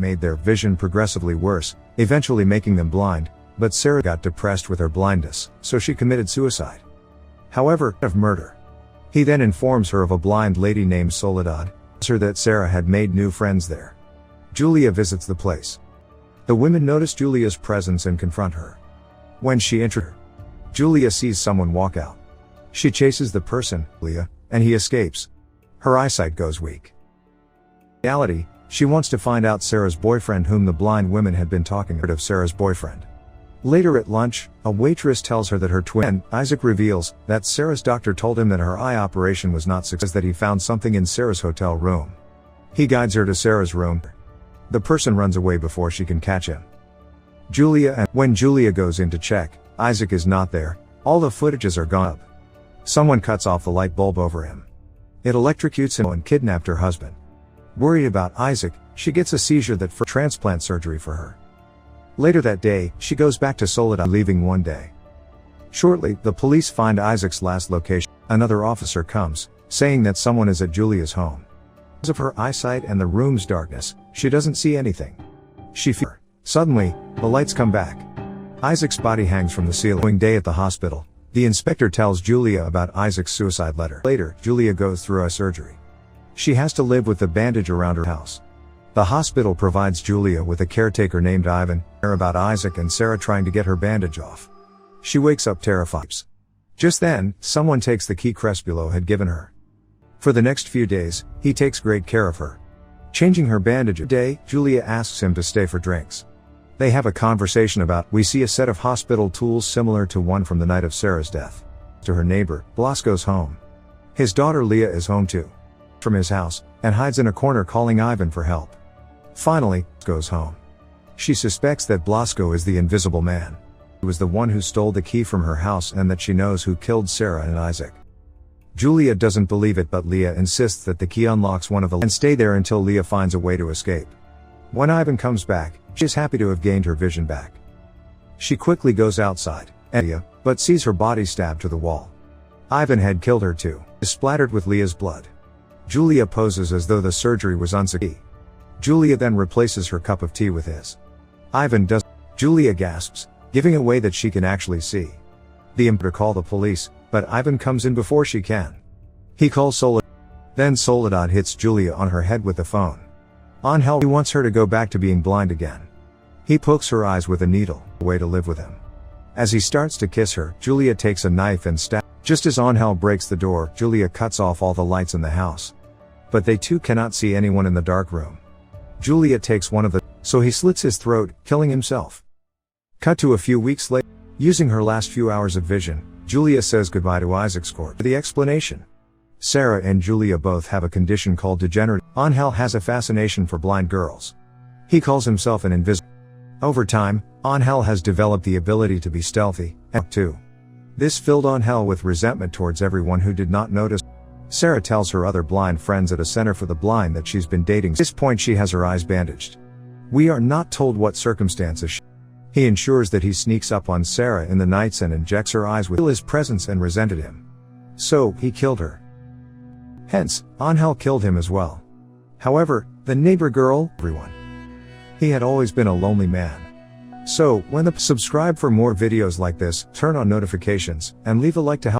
made their vision progressively worse, eventually making them blind, but Sarah got depressed with her blindness, so she committed suicide. However, of murder. He then informs her of a blind lady named Soledad, tells her that Sarah had made new friends there. Julia visits the place. The women notice Julia's presence and confront her. When she enters her, Julia sees someone walk out. She chases the person, Julia, and he escapes. Her eyesight goes weak. In reality, she wants to find out Sarah's boyfriend, whom the blind women had been talking of Sarah's boyfriend. Later at lunch, a waitress tells her that her twin, Isaac, reveals that Sarah's doctor told him that her eye operation was not successful, that he found something in Sarah's hotel room. He guides her to Sarah's room. The person runs away before she can catch him. When Julia goes in to check, Isaac is not there. All the footages are gone. Someone cuts off the light bulb over him. It electrocutes him and kidnapped her husband. Worried about Isaac, she gets a seizure that for transplant surgery for her. Later that day, she goes back to Soledad, leaving one day. Shortly, the police find Isaac's last location. Another officer comes, saying that someone is at Julia's home. Because of her eyesight and the room's darkness, she doesn't see anything. She fears. Suddenly, the lights come back. Isaac's body hangs from the ceiling. Following day at the hospital, the inspector tells Julia about Isaac's suicide letter. Later, Julia goes through a surgery. She has to live with the bandage around her house. The hospital provides Julia with a caretaker named Ivan, about Isaac and Sarah trying to get her bandage off. She wakes up terrified. Just then, someone takes the key Crespullo had given her. For the next few days, he takes great care of her. Changing her bandage a day, Julia asks him to stay for drinks. They have a conversation about, we see a set of hospital tools similar to one from the night of Sarah's death. To her neighbor, Blasco's home. His daughter Leah is home too. From his house, and hides in a corner calling Ivan for help. Finally, goes home. She suspects that Blasco is the invisible man. He was the one who stole the key from her house and that she knows who killed Sarah and Isaac. Julia doesn't believe it, but Leah insists that the key unlocks one of the and stay there until Leah finds a way to escape. When Ivan comes back, she is happy to have gained her vision back. She quickly goes outside, but sees her body stabbed to the wall. Ivan had killed her too, splattered with Leah's blood. Julia poses as though the surgery was unsuccessful. Julia then replaces her cup of tea with his. Ivan does. Julia gasps, giving away that she can actually see. The imperator call the police, but Ivan comes in before she can. He calls Soledad. Then Soledad hits Julia on her head with the phone. Angel wants her to go back to being blind again. He pokes her eyes with a needle, a way to live with him. As he starts to kiss her, Julia takes a knife and stabs. Just as Angel breaks the door, Julia cuts off all the lights in the house. But they too cannot see anyone in the dark room. Julia takes one of the, so he slits his throat, killing himself. Cut to a few weeks later. Using her last few hours of vision, Julia says goodbye to Isaac's corpse. The explanation. Sarah and Julia both have a condition called degenerative. Angel has a fascination for blind girls. He calls himself an invisible. Over time, Angel has developed the ability to be stealthy, too. This filled Angel with resentment towards everyone who did not notice. Sarah tells her other blind friends at a center for the blind that she's been dating. At this point she has her eyes bandaged. We are not told what circumstances. He ensures that he sneaks up on Sarah in the nights and injects her eyes with his presence and resented him. So, he killed her. Hence, Angel killed him as well. However, the neighbor girl, everyone. He had always been a lonely man. So, subscribe for more videos like this, turn on notifications, and leave a like to help.